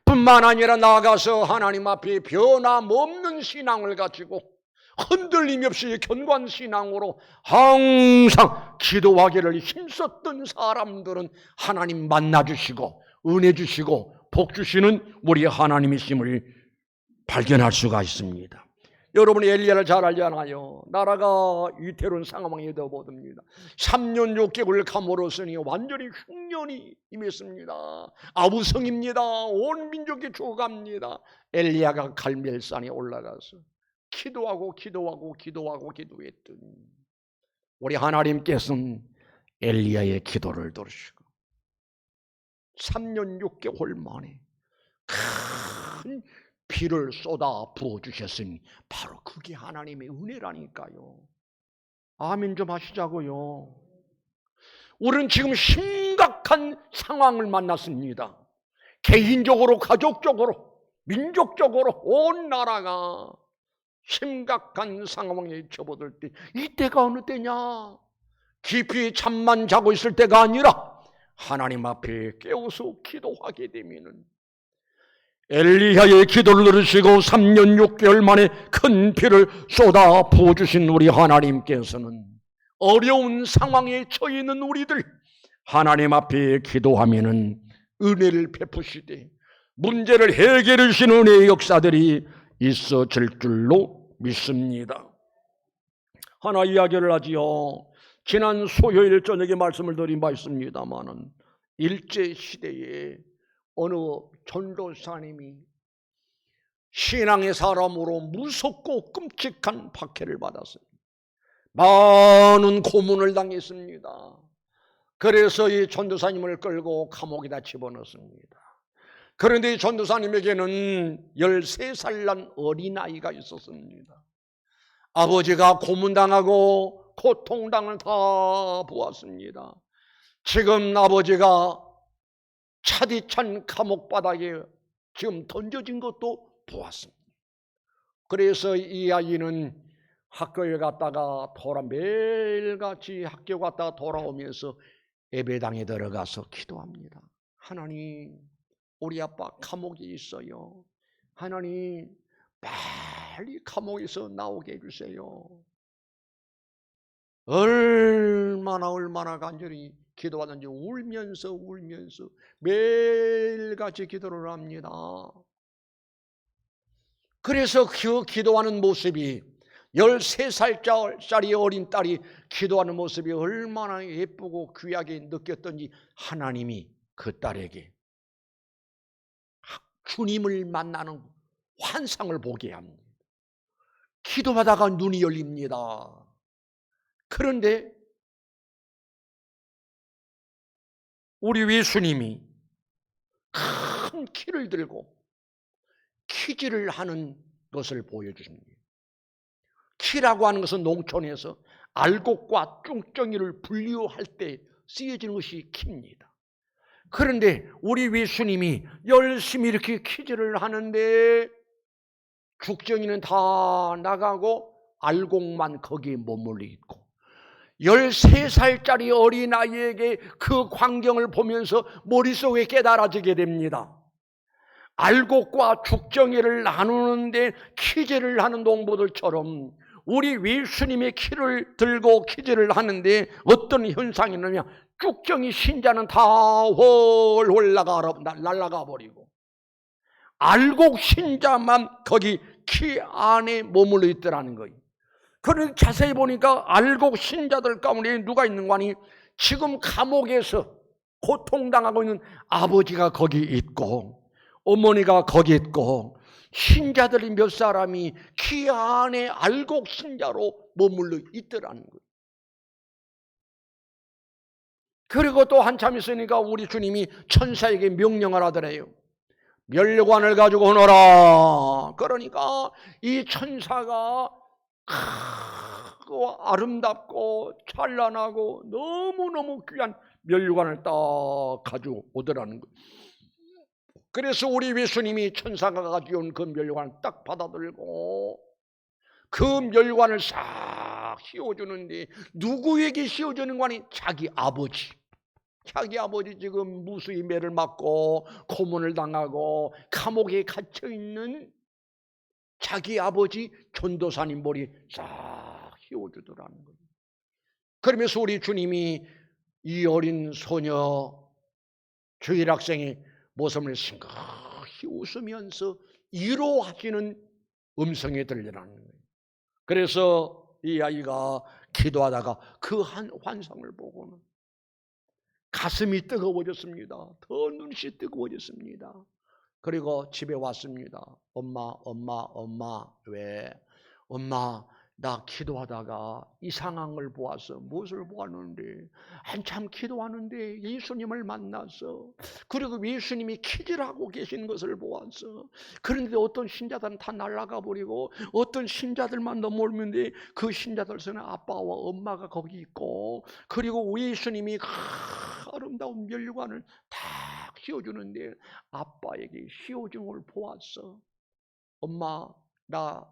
뿐만 아니라 나아가서 하나님 앞에 변함없는 신앙을 가지고 흔들림 없이 견고한 신앙으로 항상 기도하기를 힘썼던 사람들은 하나님 만나주시고 은혜 주시고 복 주시는 우리 하나님이심을 발견할 수가 있습니다. 여러분이 엘리야를 잘 알잖아요. 나라가 위태로운 상황에 넣어보듭니다. 3년 6개월 감으로서니 완전히 흉년이 임했습니다. 아부성입니다. 온 민족이 죽어갑니다. 엘리야가 갈멜산에 올라가서 기도했더니 우리 하나님께서는 엘리야의 기도를 들으시고 3년 6개월 만에 큰 비를 쏟아 부어주셨으니 바로 그게 하나님의 은혜라니까요. 아멘 좀 하시자고요. 우리는 지금 심각한 상황을 만났습니다. 개인적으로, 가족적으로, 민족적으로 온 나라가 심각한 상황에 접어들 때 이때가 어느 때냐? 깊이 잠만 자고 있을 때가 아니라 하나님 앞에 깨어서 기도하게 되면은 엘리야의 기도를 들으시고 3년 6개월 만에 큰 비를 쏟아 부어주신 우리 하나님께서는 어려운 상황에 처해 있는 우리들 하나님 앞에 기도하면은 은혜를 베푸시되 문제를 해결해 주시는 은혜의 역사들이 있어질 줄로 믿습니다. 하나 이야기를 하지요. 지난 수요일 저녁에 말씀을 드린 바 있습니다마는 일제시대에 어느 전도사님이 신앙의 사람으로 무섭고 끔찍한 박해를 받았어요. 많은 고문을 당했습니다. 그래서 이 전도사님을 끌고 감옥에다 집어넣습니다. 그런데 이 전도사님에게는 13살 난 어린아이가 있었습니다. 아버지가 고문당하고 고통당을 다 보았습니다. 지금 아버지가 차디찬 감옥 바닥에 지금 던져진 것도 보았습니다. 그래서 이 아이는 학교에 갔다가 매일같이 학교 갔다가 돌아오면서 예배당에 들어가서 기도합니다. 하나님, 우리 아빠 감옥에 있어요. 하나님, 빨리 감옥에서 나오게 해주세요. 얼마나 간절히 기도하든지 울면서 매일같이 기도를 합니다. 그래서 그 기도하는 모습이 13살짜리 어린 딸이 기도하는 모습이 얼마나 예쁘고 귀하게 느꼈던지 하나님이 그 딸에게 주님을 만나는 환상을 보게 합니다. 기도하다가 눈이 열립니다. 그런데 우리 예수님이 큰 키를 들고 키질을 하는 것을 보여주십니다. 키라고 하는 것은 농촌에서 알곡과 뚱덩이를 분리할 때 쓰여지는 것이 키입니다. 그런데 우리 예수님이 열심히 이렇게 키질을 하는데 죽정이는 다 나가고 알곡만 거기에 머물러 있고 13살짜리 어린아이에게 그 광경을 보면서 머릿속에 깨달아지게 됩니다. 알곡과 죽정이를 나누는데 키질을 하는 농부들처럼 우리 예수님의 키를 들고 키질을 하는데 어떤 현상이 있느냐, 죽정이 신자는 다 훨훨 날아가 버리고 알곡 신자만 거기 키 안에 머물러 있더라는 거예요. 그런데 자세히 보니까 알곡 신자들 가운데 누가 있는 거 아니? 지금 감옥에서 고통당하고 있는 아버지가 거기 있고 어머니가 거기 있고 신자들이 몇 사람이 키 안에 알곡 신자로 머물러 있더라는 거예요. 그리고 또 한참 있으니까 우리 주님이 천사에게 명령을 하더래요. 멸관을 가지고 오너라. 그러니까 이 천사가 크고 아름답고 찬란하고 너무너무 귀한 멸관을 딱 가지고 오더라는 거예요. 그래서 우리 예수님이 천사가 가져온 그 멸관을 딱 받아들고 그 멸관을 싹 씌워주는데 누구에게 씌워주는 거니? 자기 아버지. 자기 아버지 지금 무수히 매를 맞고 고문을 당하고 감옥에 갇혀있는 자기 아버지 전도사님 머리에 싹 씌워주더라는 거예요. 그러면서 우리 주님이 이 어린 소녀 주일 학생의 모습을 심각히 웃으면서 위로하시는 음성이 들리라는 거예요. 그래서 이 아이가 기도하다가 그 한 환상을 보고는 가슴이 뜨거워졌습니다. 더 눈이 뜨거워졌습니다. 그리고 집에 왔습니다. 엄마 왜? 엄마 나 기도하다가 이 상황을 보았어. 무엇을 보았는데 한참 기도하는데 예수님을 만났어. 그리고 예수님이 키즈를 하고 계신 것을 보았어. 그런데 어떤 신자들은 다 날아가 버리고 어떤 신자들만 넘어오는데 그 신자들 속에 아빠와 엄마가 거기 있고 그리고 예수님이 아름다운 멸관을 다 씌워주는데 아빠에게 씌워준 걸 보았어. 엄마 나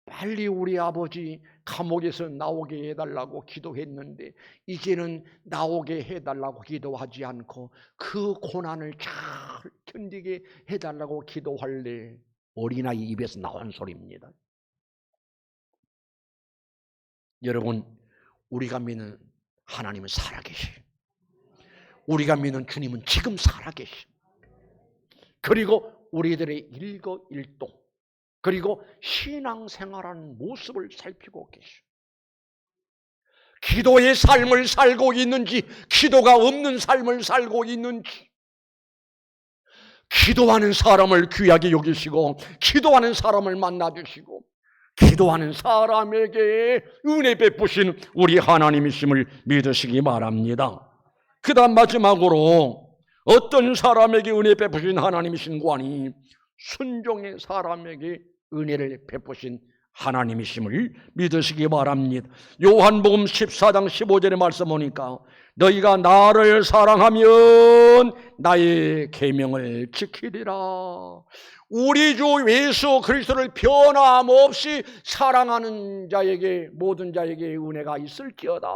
빨리 우리 아버지 감옥에서 나오게 해달라고 기도했는데 이제는 나오게 해달라고 기도하지 않고 그 고난을 잘 견디게 해달라고 기도할래. 어린아이 입에서 나온 소리입니다. 여러분, 우리가 믿는 하나님은 살아계시. 우리가 믿는 주님은 지금 살아계시. 그리고 우리들의 일거일동 그리고 신앙생활하는 모습을 살피고 계시오. 기도의 삶을 살고 있는지 기도가 없는 삶을 살고 있는지 기도하는 사람을 귀하게 여기시고 기도하는 사람을 만나주시고 기도하는 사람에게 은혜 베푸신 우리 하나님이심을 믿으시기 바랍니다. 그 다음 마지막으로 어떤 사람에게 은혜 베푸신 하나님이신 거니 순종의 사람에게 은혜를 베푸신 하나님이심을 믿으시기 바랍니다. 요한복음 14장 15절의 말씀 보니까 너희가 나를 사랑하면 나의 계명을 지키리라. 우리 주 예수 그리스도를 변함없이 사랑하는 자에게 모든 자에게 은혜가 있을지어다.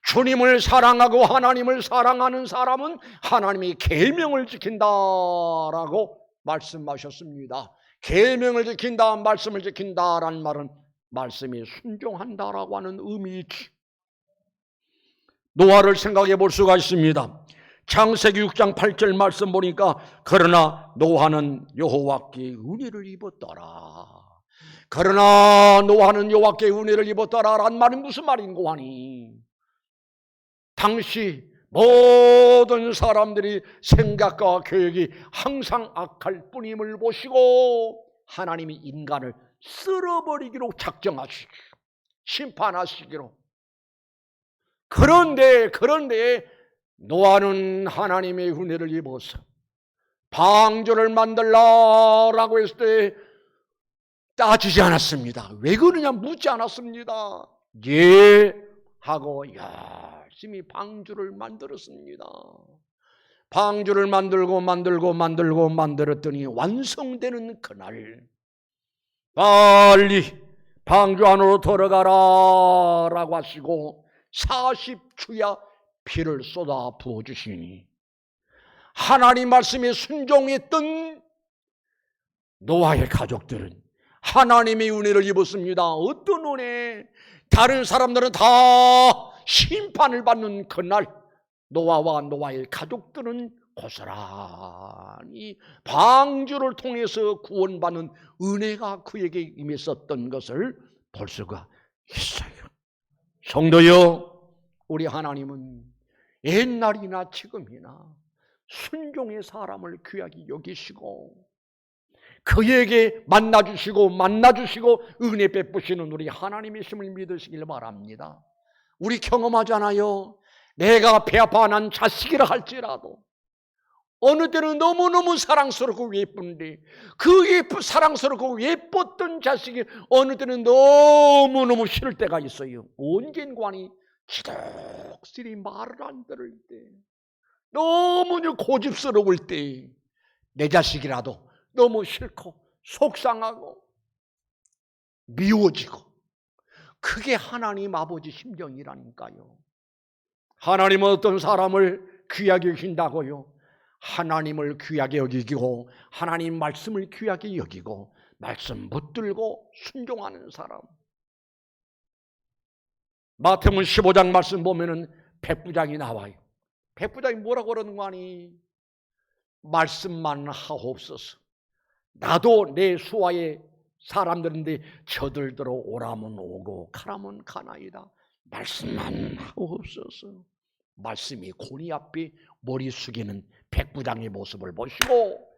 주님을 사랑하고 하나님을 사랑하는 사람은 하나님의 계명을 지킨다라고 말씀하셨습니다. 계명을 지킨다, 말씀을 지킨다라는 말은 말씀에 순종한다라고 하는 의미이지. 노아를 생각해 볼 수가 있습니다. 창세기 6장 8절 말씀 보니까 그러나 노아는 여호와께 은혜를 입었더라. 그러나 노아는 여호와께 은혜를 입었더라라는 말은 무슨 말인고 하니 당시 모든 사람들이 생각과 계획이 항상 악할 뿐임을 보시고 하나님이 인간을 쓸어버리기로 작정하시기로 심판하시기로 그런데 노아는 하나님의 은혜를 입어서 방주를 만들라라고 했을 때 따지지 않았습니다. 왜 그러냐 묻지 않았습니다. 예 하고 열심히 방주를 만들었습니다. 방주를 만들었더니 완성되는 그날 빨리 방주 안으로 들어가라 라고 하시고 40주야 피를 쏟아 부어주시니 하나님 말씀에 순종했던 노아의 가족들은 하나님의 은혜를 입었습니다. 어떤 은혜? 다른 사람들은 다 심판을 받는 그날 노아와 노아의 가족들은 고스란히 방주를 통해서 구원받는 은혜가 그에게 임했었던 것을 볼 수가 있어요. 성도여, 우리 하나님은 옛날이나 지금이나 순종의 사람을 귀하게 여기시고 그에게 만나주시고 은혜 베푸시는 우리 하나님의 힘을 믿으시길 바랍니다. 우리 경험하잖아요. 내가 배 아파 난 자식이라 할지라도 어느 때는 너무너무 사랑스럽고 예쁜데 그 사랑스럽고 예뻤던 자식이 어느 때는 너무너무 싫을 때가 있어요. 언젠가니 지독스레 말을 안 들을 때, 너무 고집스러울 때, 내 자식이라도 너무 싫고 속상하고 미워지고, 그게 하나님 아버지 심정이라니까요. 하나님은 어떤 사람을 귀하게 여긴다고요? 하나님을 귀하게 여기고 하나님 말씀을 귀하게 여기고 말씀 붙들고 순종하는 사람. 마태복음 15장 말씀 보면은 백부장이 나와요. 백부장이 뭐라고 그러는 거 아니? 말씀만 하옵소서. 나도 내 수하의 사람들인데 저들더러 오라면 오고 가라면 가나이다. 말씀만 하옵소서. 말씀이 고니 앞에 머리 숙이는 백부장의 모습을 보시고,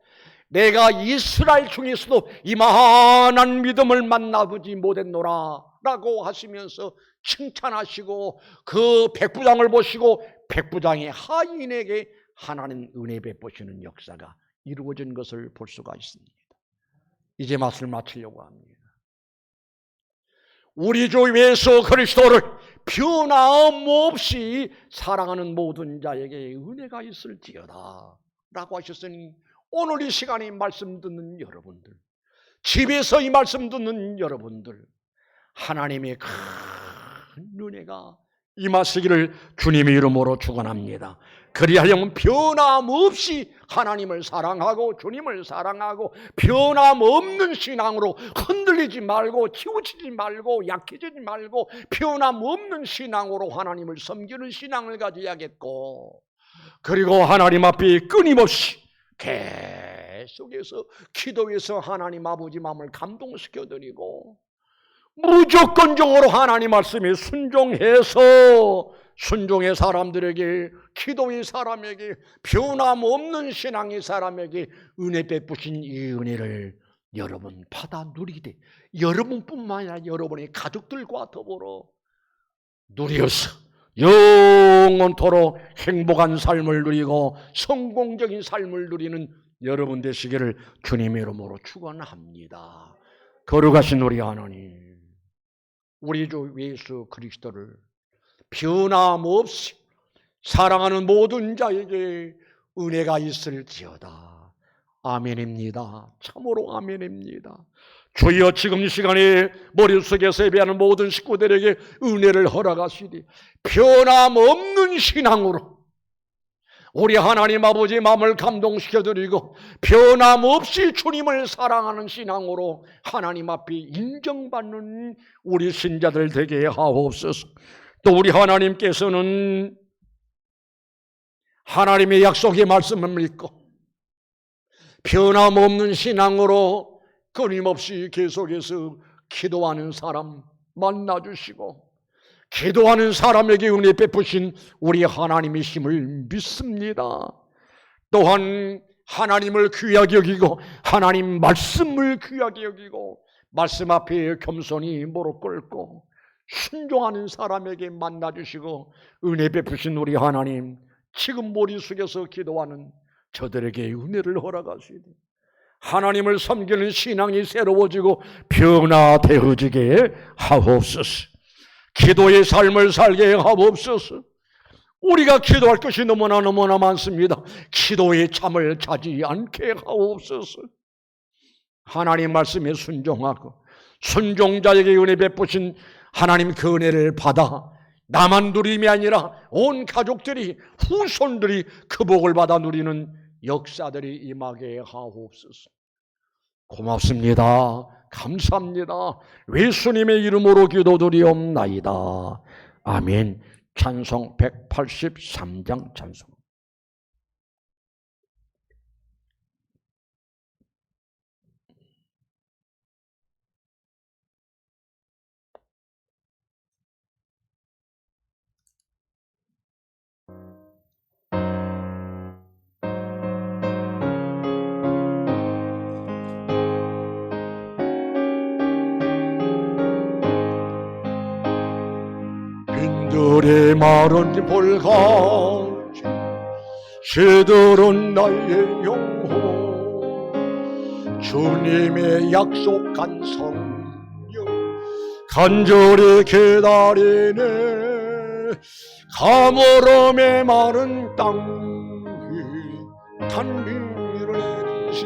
내가 이스라엘 중에서도 이만한 믿음을 만나보지 못했노라 라고 하시면서 칭찬하시고, 그 백부장을 보시고 백부장의 하인에게 하나님 은혜 베푸시는 역사가 이루어진 것을 볼 수가 있습니다. 이제 말씀을 마치려고 합니다. 우리 주 예수 그리스도를 변함없이 사랑하는 모든 자에게 은혜가 있을지어다 라고 하셨으니, 오늘 이 시간에 말씀 듣는 여러분들, 집에서 이 말씀 듣는 여러분들, 하나님의 큰 은혜가 임하시기를 주님의 이름으로 축원합니다. 그리하려면 변함없이 하나님을 사랑하고 주님을 사랑하고 변함없는 신앙으로 흔들리지 말고 치우치지 말고 약해지지 말고 변함없는 신앙으로 하나님을 섬기는 신앙을 가져야겠고, 그리고 하나님 앞에 끊임없이 계속해서 기도해서 하나님 아버지 마음을 감동시켜드리고, 무조건적으로 하나님 말씀에 순종해서 순종의 사람들에게, 기도의 사람에게, 변함없는 신앙의 사람에게 은혜 베푸신 이 은혜를 여러분 받아 누리되, 여러분뿐만 아니라 여러분의 가족들과 더불어 누려서 영원토록 행복한 삶을 누리고 성공적인 삶을 누리는 여러분 되시기를 주님의 이름으로 축원합니다. 거룩하신 우리 하나님, 우리 주 예수 그리스도를 변함없이 사랑하는 모든 자에게 은혜가 있을지어다. 아멘입니다. 참으로 아멘입니다. 주여, 지금 이 시간에 머릿속에서 예배하는 모든 식구들에게 은혜를 허락하시리 변함없는 신앙으로 우리 하나님 아버지의 마음을 감동시켜드리고, 변함없이 주님을 사랑하는 신앙으로 하나님 앞에 인정받는 우리 신자들 되게 하옵소서. 또 우리 하나님께서는 하나님의 약속의 말씀을 믿고 변함없는 신앙으로 끊임없이 계속해서 기도하는 사람 만나주시고, 기도하는 사람에게 은혜 베푸신 우리 하나님의 힘을 믿습니다. 또한 하나님을 귀하게 여기고 하나님 말씀을 귀하게 여기고 말씀 앞에 겸손히 무릎 꿇고 순종하는 사람에게 만나주시고 은혜 베푸신 우리 하나님, 지금 머리 숙여서 기도하는 저들에게 은혜를 허락하시되 하나님을 섬기는 신앙이 새로워지고 변화되어지게 하옵소서. 기도의 삶을 살게 하옵소서. 우리가 기도할 것이 너무나 많습니다. 기도의 잠을 자지 않게 하옵소서. 하나님 말씀에 순종하고 순종자에게 은혜 베푸신 하나님 그 은혜를 받아 나만 누림이 아니라 온 가족들이, 후손들이 그 복을 받아 누리는 역사들이 임하게 하옵소서. 고맙습니다. 감사합니다. 예수님의 이름으로 기도드리옵나이다. 아멘. 찬송 183장 찬송. 빈들의 마른 볼같이 시들은 나의 영혼 주님의 약속한 성령 간절히 기다리네. 가물음에 마른 땅 위 단비를 내리시듯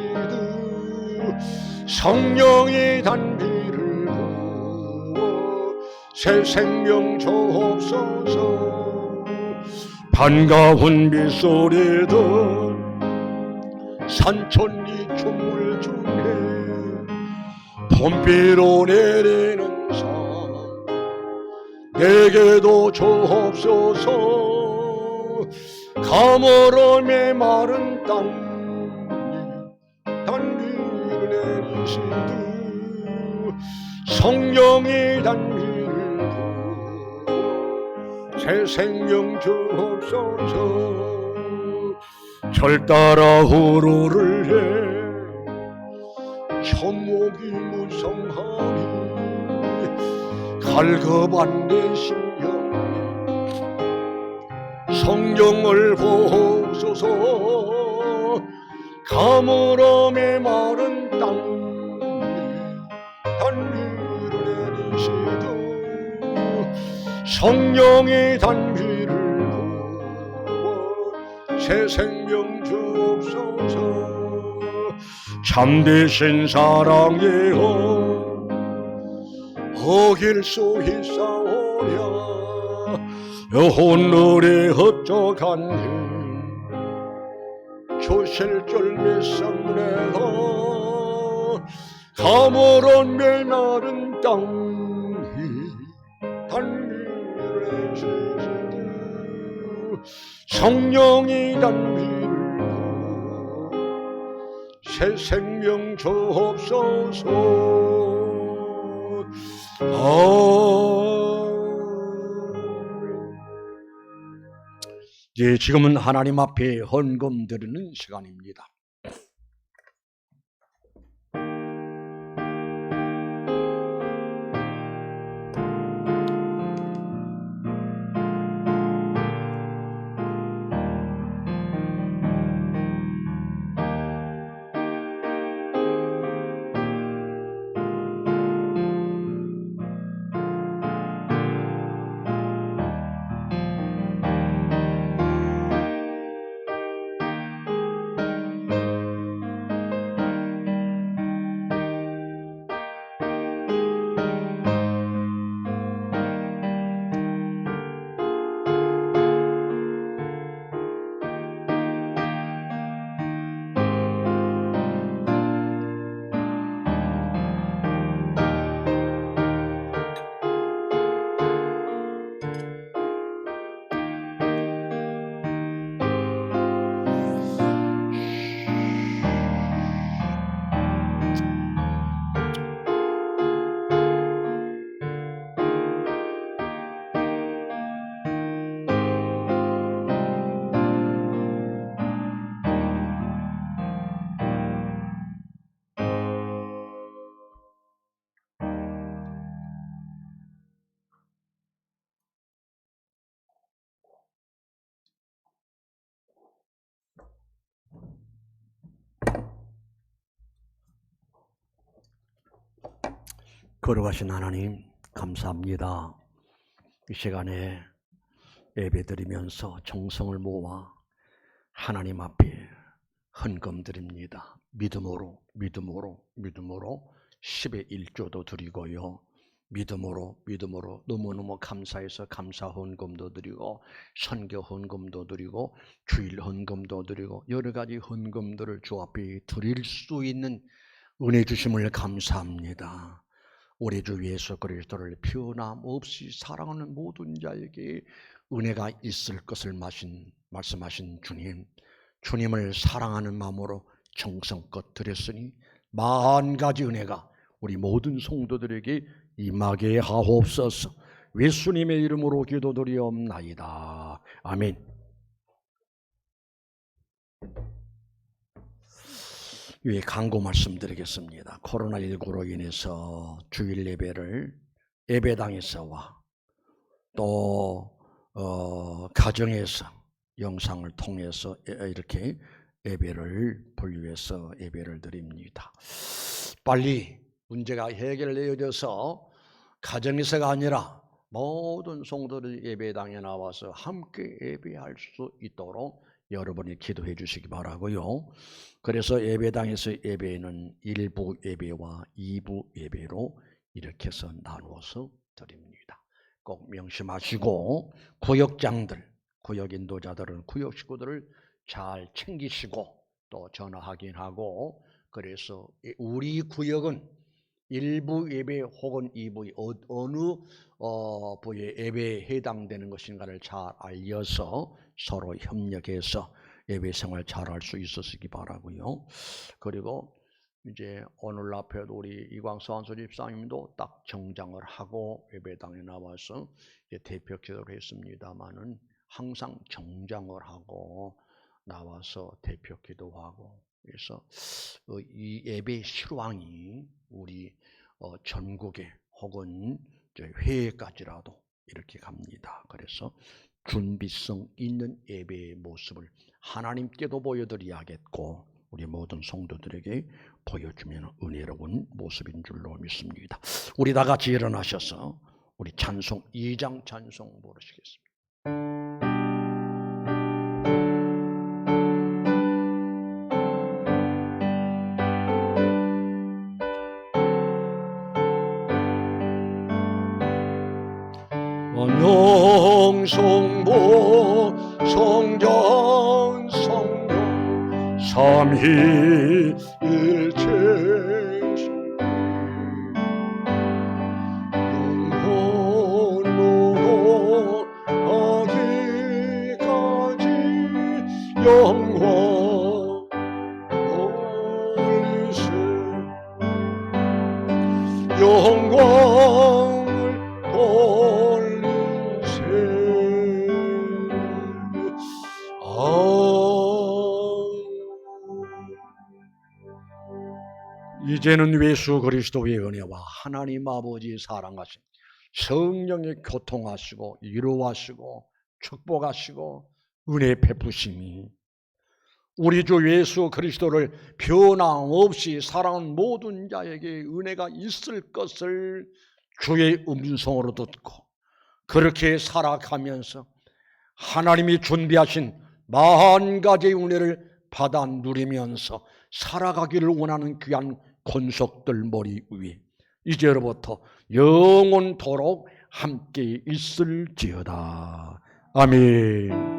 성령이 단비를 부어 새 생명 주옵소서. 반가운 빗소리들 산천리 춤을 추네. 봄비로 내리는 산 내게도 주옵소서. 가물음에 마른 땅 단비를 내리시듯 성령이 단비를 부어 새 생명 주옵소서. 절 따라 후루를 해 천목이 무성하니 갈급한 내 심령에 성령을 부으소서. 가물음에 마른 땅 단비를 내리시듯 성령이 단비를 부어 새 생명 주옵소서. 참되신 사랑의 어길 수 있사오랴. 오늘의 헛적한 길 주실 줄 믿습니다. 가물음에 마른 땅이 단비를 내시듯 성령이 단비를 부어 새 생명 주옵소서. 예, 지금은 하나님 앞에 헌금 드리는 시간입니다. 거룩하신 하나님 감사합니다. 이 시간에 예배드리면서 정성을 모아 하나님 앞에 헌금 드립니다. 믿음으로 10의 1조도 드리고요. 믿음으로 너무너무 감사해서 감사 헌금도 드리고 선교 헌금도 드리고 주일 헌금도 드리고 여러 가지 헌금들을 주 앞에 드릴 수 있는 은혜 주심을 감사합니다. 우리 주 예수 그리스도를 피어남 없이 사랑하는 모든 자에게 은혜가 있을 것을 말씀하신 주님을 사랑하는 마음으로 정성껏 드렸으니 만 가지 은혜가 우리 모든 성도들에게 임하게 하옵소서. 예수님의 이름으로 기도드리옵나이다. 아멘. 예, 광고 말씀드리겠습니다. 코로나19로 인해서 주일 예배를 예배당에서와 또 가정에서 영상을 통해서 이렇게 예배를 분류해서 예배를 드립니다. 빨리 문제가 해결되어져서 가정에서가 아니라 모든 성도들이 예배당에 나와서 함께 예배할 수 있도록 여러분이 기도해 주시기 바라고요. 그래서 예배당에서 예배는 1부 예배와 2부 예배로 이렇게 해서 나누어서 드립니다. 꼭 명심하시고 구역장들, 구역 인도자들은 구역 식구들을 잘 챙기시고 또 전화 확인하고, 그래서 우리 구역은 1부 예배 혹은 2부 어느 부의 예배에 해당되는 것인가를 잘 알려서 서로 협력해서 예배 생활 잘할 수 있었기 바라고요. 그리고 이제 오늘 앞에도 우리 이광수 한수 집사님도 딱 정장을 하고 예배당에 나와서 대표 기도를 했습니다마는 항상 정장을 하고 나와서 대표 기도하고, 그래서 이 예배 실황이 우리 전국에 혹은 회에까지라도 이렇게 갑니다. 그래서 준비성 있는 예배의 모습을 하나님께도 보여드려야겠고 우리 모든 성도들에게 보여주면 은혜로운 모습인 줄로 믿습니다. 우리 다 같이 일어나셔서 우리 찬송 2장 찬송 부르시겠습니다. 영성보 성전 성령 삼위일체 영원으로 어디까지 영원 올리세 영광을 돌리세. 이제는 예수 그리스도의 은혜와 하나님 아버지의 사랑하신 성령의 교통하시고 위로하시고 축복하시고 은혜 베푸심이 우리 주 예수 그리스도를 변함없이 사랑하는 모든 자에게 은혜가 있을 것을 주의 음성으로 듣고 그렇게 살아가면서 하나님이 준비하신 40가지의 은혜를 받아 누리면서 살아가기를 원하는 귀한 권속들 머리 위에 이제로부터 영원토록 함께 있을지어다. 아멘.